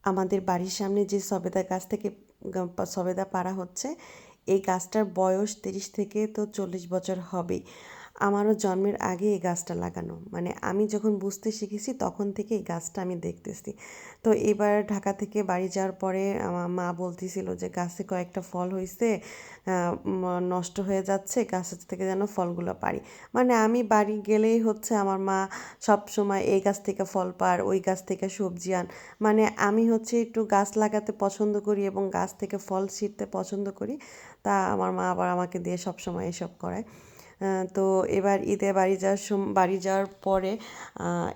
আমাদের বাড়ির সামনে যে সবেদা গাছ থেকে সবেদা পাড়া হচ্ছে, এই গাছটার বয়স 30 থেকে তো 40 বছর হবেই। আমারও জন্মের আগে এই গাছটা লাগানো, মানে আমি যখন বুঝতে শিখেছি তখন থেকে এই গাছটা আমি দেখতেছি। তো এবার ঢাকা থেকে বাড়ি যাওয়ার পরে আমার মা বলতেছিল যে গাছে কয়েকটা ফল হয়েছে, নষ্ট হয়ে যাচ্ছে, গাছ থেকে যেন ফলগুলো পারি। মানে আমি বাড়ি গেলেই হচ্ছে আমার মা সব সময় এই গাছ থেকে ফল পার, ওই গাছ থেকে সবজি আন। মানে আমি হচ্ছে একটু গাছ লাগাতে পছন্দ করি এবং গাছ থেকে ফল ছিঁড়তে পছন্দ করি। তা আমার মা আবার আমাকে দিয়ে সব সময় এসব করায়। তো এবার ঈদে বাড়ি যাওয়ার পরে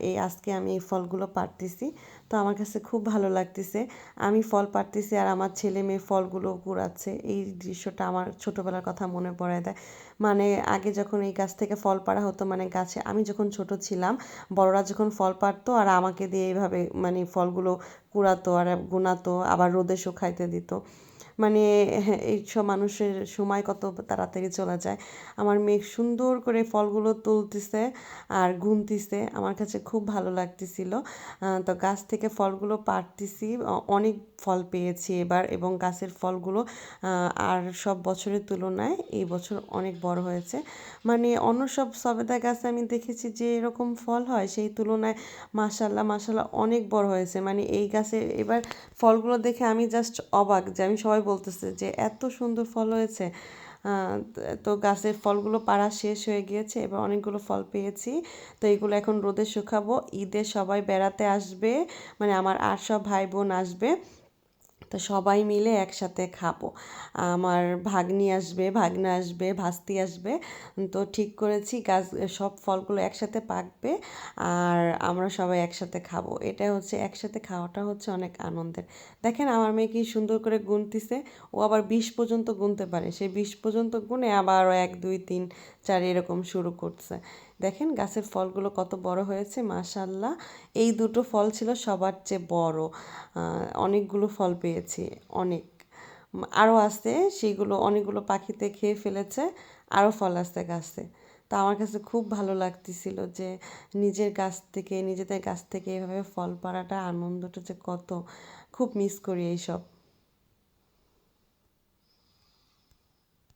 এই আজকে আমি এই ফলগুলো পাড়তেছি। তো আমার কাছে খুব ভালো লাগতেছে। আমি ফল পাড়তেছি আর আমার ছেলে মেয়ে ফলগুলো কুড়াচ্ছে। এই দৃশ্যটা আমার ছোটোবেলার কথা মনে পড়ায় দেয়। মানে আগে যখন এই গাছ থেকে ফল পাড়া হতো, মানে গাছে আমি যখন ছোট ছিলাম, বড়রা যখন ফল পাড়তো আর আমাকে দিয়ে এইভাবে মানে ফলগুলো কুড়াতো আর গুনাতো, আবার রোদে শুকাইতে দিত। মানে হ্যাঁ, এইসব মানুষের সময় কত তাড়াতাড়ি চলে যায়। আমার মেয়ে সুন্দর করে ফলগুলো তুলতেছে আর গুনতিছে, আমার কাছে খুব ভালো লাগতেছিল। তো গাছ থেকে ফলগুলো পাড়তেছি, অনেক ফল পেয়েছি এবার, এবং গাছের ফলগুলো আর সব বছরের তুলনায় এই বছর অনেক বড় হয়েছে। মানে অন্য সব সবেদা গাছে আমি দেখেছি যে এরকম ফল হয়, সেই তুলনায় মাশাল্লাহ মাশাল্লাহ অনেক বড় হয়েছে। মানে এই গাছে এবার ফলগুলো দেখে আমি জাস্ট অবাক, যে আমি সবাই বলতেছে যে এত সুন্দর ফল হয়েছে। তো গাছের ফলগুলো পাড়া শেষ হয়ে গিয়েছে, এবার অনেকগুলো ফল পেয়েছি। তো এগুলো এখন রোদে শুকাবো, ঈদে সবাই বেড়াতে আসবে, মানে আমার আর সব ভাই বোন আসবে, তো সবাই মিলে একসাথে খাবো। আমার ভাগ্নি আসবে, ভাগ্না আসবে, ভাস্তি আসবে। তো ঠিক করেছি গাছ সব ফলগুলো একসাথে পাকবে আর আমরা সবাই একসাথে খাবো। এটা হচ্ছে একসাথে খাওয়াটা হচ্ছে অনেক আনন্দের। দেখেন আমার মেয়ে কি সুন্দর করে গুনতিছে। ও আবার 20 পর্যন্ত গুনতে পারে, সে 20 পর্যন্ত গুনে আবার 1 2 3 4 এরকম শুরু করছে। দেখেন গাছের ফলগুলো কত বড় হয়েছে মাশাল্লাহ। এই দুটো ফল ছিল সবার চেয়ে বড়। অনেকগুলো ফল পেয়েছি, অনেক। আরও আছে, সেইগুলো অনেকগুলো পাখিতে খেয়ে ফেলেছে, আরও ফল আছে গাছে। তা আমার কাছে খুব ভালো লাগতেছিল যে নিজেদের গাছ থেকে এভাবে ফল পাড়াটা আনন্দটা যে কত, খুব মিস করি এইসব।